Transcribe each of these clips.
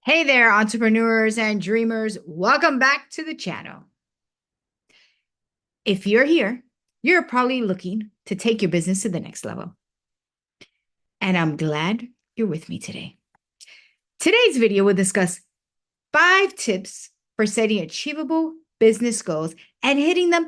Hey there, entrepreneurs and dreamers. Welcome back to the channel. If you're here, you're probably looking to take your business to the next level. And I'm glad you're with me today. Today's video will discuss 5 tips for setting achievable business goals and hitting them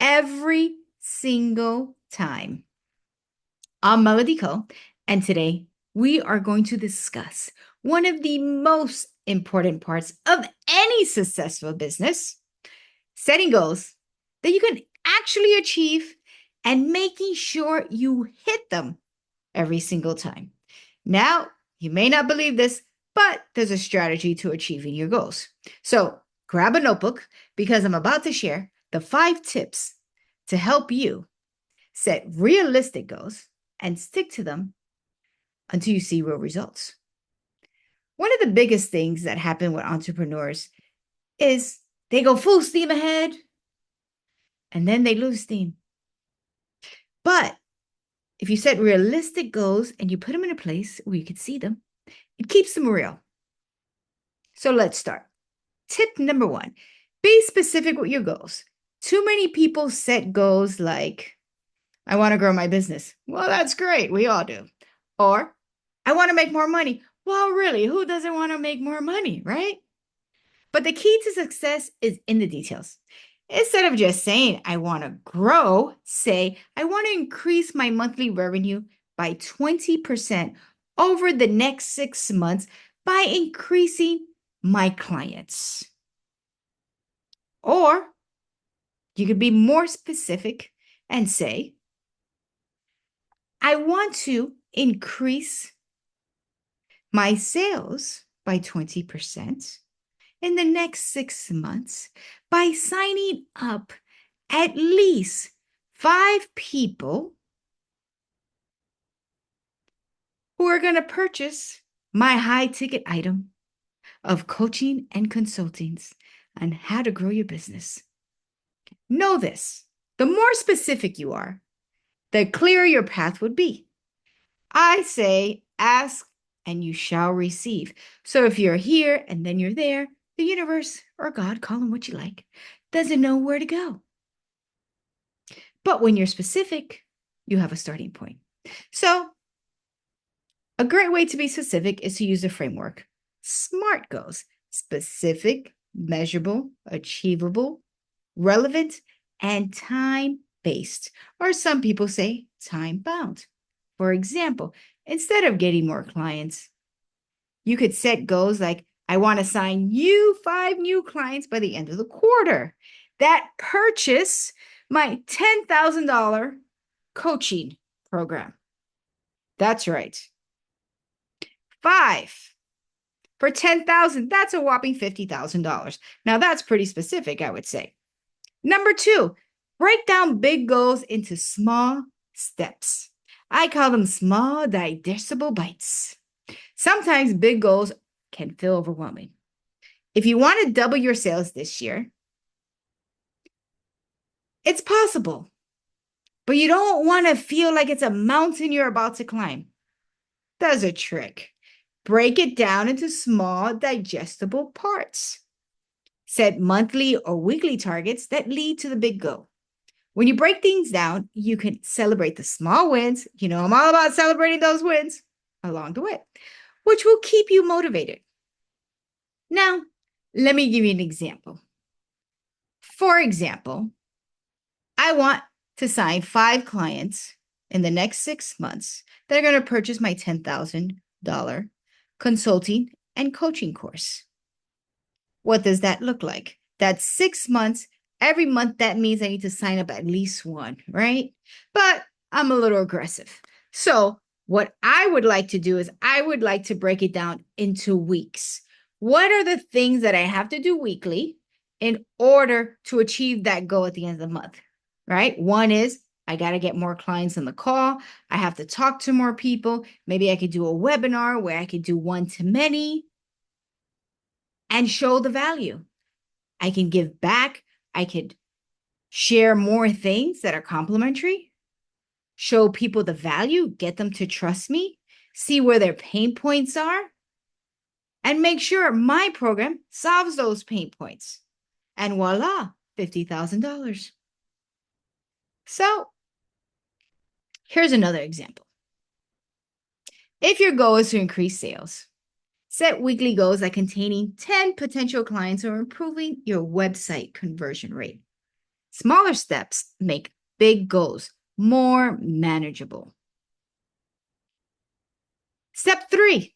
every single time. I'm Melody Cole, and today we are going to discuss one of the most important parts of any successful business: setting goals that you can actually achieve and making sure you hit them every single time. Now, you may not believe this, but there's a strategy to achieving your goals. So grab a notebook because I'm about to share the 5 tips to help you set realistic goals and stick to them until you see real results. One of the biggest things that happen with entrepreneurs is they go full steam ahead and then they lose steam. But if you set realistic goals and you put them in a place where you can see them, it keeps them real. So let's start. Tip number 1, be specific with your goals. Too many people set goals like, I want to grow my business. Well, that's great. We all do. Or, I want to make more money. Well, really, who doesn't want to make more money, right? But the key to success is in the details. Instead of just saying, I want to grow, say, I want to increase my monthly revenue by 20% over the next 6 months by increasing my clients. Or you could be more specific and say, I want to increase my sales by 20% in the next 6 months by signing up at least 5 people who are going to purchase my high-ticket item of coaching and consultings on how to grow your business. Know this: the more specific you are, the clearer your path would be. I say, ask and you shall receive. So if you're here and then you're there, the universe, or God, call them what you like, doesn't know where to go. But when you're specific, you have a starting point. So a great way to be specific is to use the framework SMART goals: specific, measurable, achievable, relevant, and time-based, or some people say time-bound. For example, instead of getting more clients, you could set goals like, I want to sign you 5 new clients by the end of the quarter that purchase my $10,000 coaching program. That's right. 5 for 10,000, that's a whopping $50,000. Now that's pretty specific, I would say. Number 2, break down big goals into small steps. I call them small, digestible bites. Sometimes big goals can feel overwhelming. If you want to double your sales this year, it's possible, but you don't want to feel like it's a mountain you're about to climb. There's a trick. Break it down into small, digestible parts. Set monthly or weekly targets that lead to the big goal. When you break things down, you can celebrate the small wins. You know, I'm all about celebrating those wins along the way, which will keep you motivated. Now, let me give you an example. For example, I want to sign 5 clients in the next 6 months that are going to purchase my $10,000 consulting and coaching course. What does that look like? That's 6 months. Every month, that means I need to sign up at least 1, right? But I'm a little aggressive. So what I would like to do is I would like to break it down into weeks. What are the things that I have to do weekly in order to achieve that goal at the end of the month, right? One is I got to get more clients on the call. I have to talk to more people. Maybe I could do a webinar where I could do one-to-many and show the value. I can give back. I could share more things that are complimentary, show people the value, get them to trust me, see where their pain points are, and make sure my program solves those pain points. And voila, $50,000. So here's another example. If your goal is to increase sales, set weekly goals like containing 10 potential clients or improving your website conversion rate. Smaller steps make big goals more manageable. Step 3,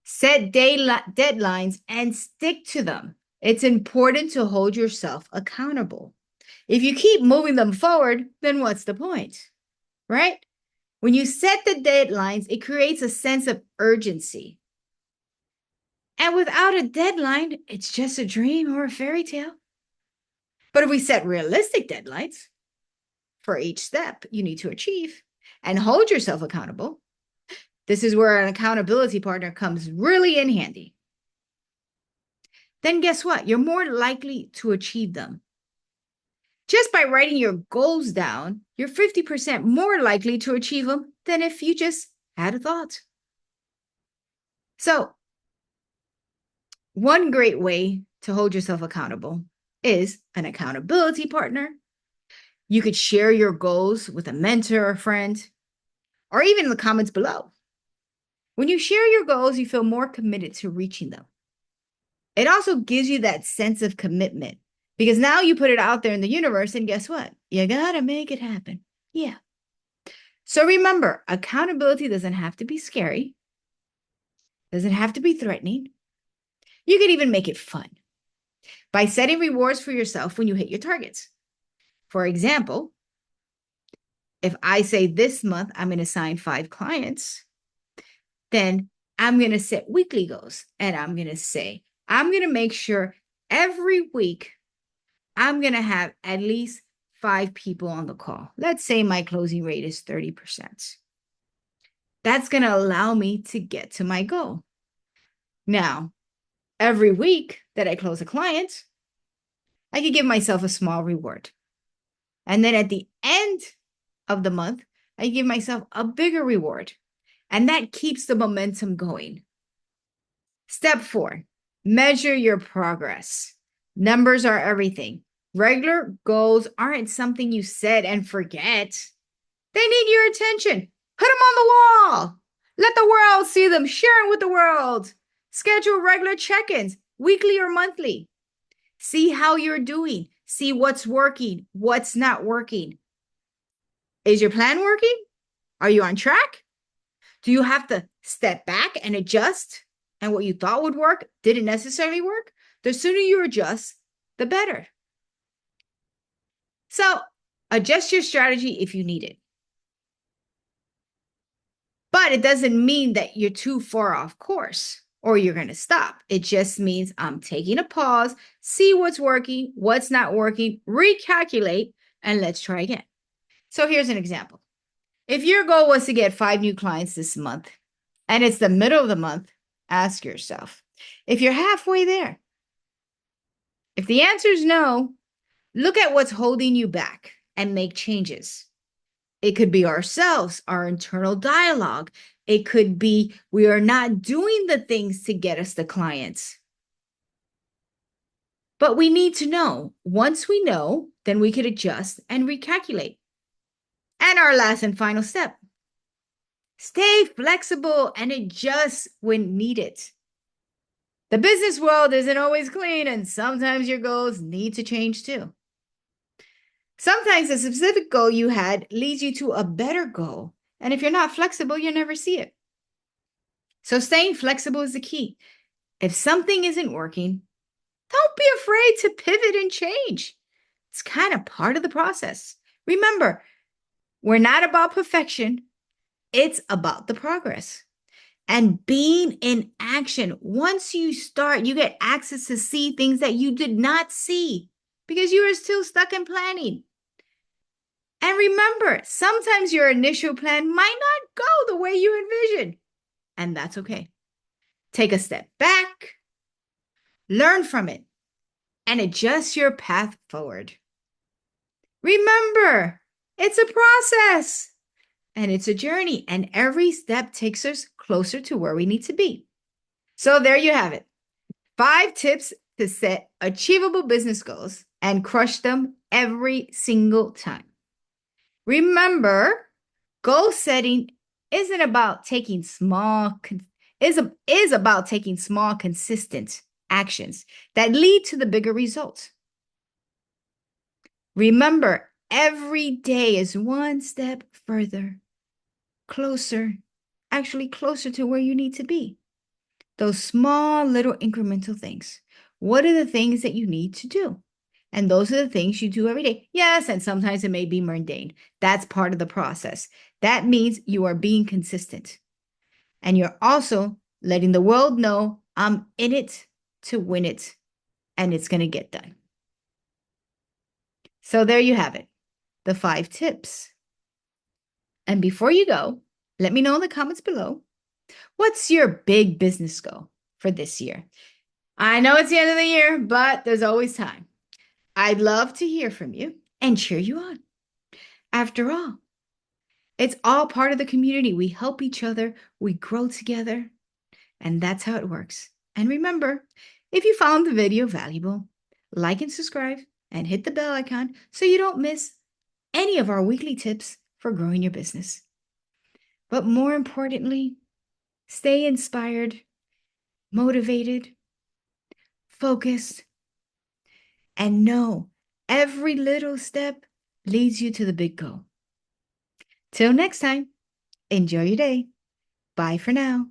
set deadlines and stick to them. It's important to hold yourself accountable. If you keep moving them forward, then what's the point, right? When you set the deadlines, it creates a sense of urgency. And without a deadline, it's just a dream or a fairy tale. But if we set realistic deadlines for each step you need to achieve and hold yourself accountable, this is where an accountability partner comes really in handy. Then guess what? You're more likely to achieve them. Just by writing your goals down, you're 50% more likely to achieve them than if you just had a thought. So, one great way to hold yourself accountable is an accountability partner. You could share your goals with a mentor or friend, or even in the comments below. When you share your goals, you feel more committed to reaching them. It also gives you that sense of commitment because now you put it out there in the universe, and guess what? You gotta make it happen. Yeah. So remember, accountability doesn't have to be scary, doesn't have to be threatening. You could even make it fun by setting rewards for yourself when you hit your targets. For example, if I say this month I'm going to sign 5 clients, then I'm going to set weekly goals. And I'm going to say, I'm going to make sure every week I'm going to have at least 5 people on the call. Let's say my closing rate is 30%. That's going to allow me to get to my goal. Now, every week that I close a client, I can give myself a small reward. And then at the end of the month, I give myself a bigger reward. And that keeps the momentum going. Step 4, measure your progress. Numbers are everything. Regular goals aren't something you set and forget. They need your attention. Put them on the wall. Let the world see them. Share them with the world. Schedule regular check-ins, weekly or monthly. See how you're doing. See what's working, what's not working. Is your plan working? Are you on track? Do you have to step back and adjust? And what you thought would work didn't necessarily work? The sooner you adjust, the better. So adjust your strategy if you need it. But it doesn't mean that you're too far off course or you're going to stop. It just means I'm taking a pause, see what's working, what's not working, recalculate, and let's try again. So here's an example. If your goal was to get 5 new clients this month and it's the middle of the month, ask yourself if you're halfway there. If the answer is no, look at what's holding you back and make changes. It could be ourselves, our internal dialogue. It could be we are not doing the things to get us the clients. But we need to know. Once we know, then we could adjust and recalculate. And our last and final step, stay flexible and adjust when needed. The business world isn't always clean, and sometimes your goals need to change too. Sometimes the specific goal you had leads you to a better goal. And if you're not flexible, you'll never see it. So staying flexible is the key. If something isn't working, don't be afraid to pivot and change. It's kind of part of the process. Remember, we're not about perfection. It's about the progress. And being in action. Once you start, you get access to see things that you did not see because you were still stuck in planning. And remember, sometimes your initial plan might not go the way you envisioned, and that's okay. Take a step back, learn from it, and adjust your path forward. Remember, it's a process, and it's a journey, and every step takes us closer to where we need to be. So there you have it. 5 tips to set achievable business goals and crush them every single time. Remember, goal setting isn't about taking small is about taking small consistent actions that lead to the bigger results. Remember, every day is one step further, closer, actually closer to where you need to be. Those small little incremental things. What are the things that you need to do? And those are the things you do every day. Yes, and sometimes it may be mundane. That's part of the process. That means you are being consistent. And you're also letting the world know I'm in it to win it, and it's going to get done. So there you have it, the 5 tips. And before you go, let me know in the comments below, what's your big business goal for this year? I know it's the end of the year, but there's always time. I'd love to hear from you and cheer you on. After all, it's all part of the community. We help each other, we grow together, and that's how it works. And remember, if you found the video valuable, like and subscribe and hit the bell icon so you don't miss any of our weekly tips for growing your business. But more importantly, stay inspired, motivated, focused, and know every little step leads you to the big goal. Till next time, enjoy your day. Bye for now.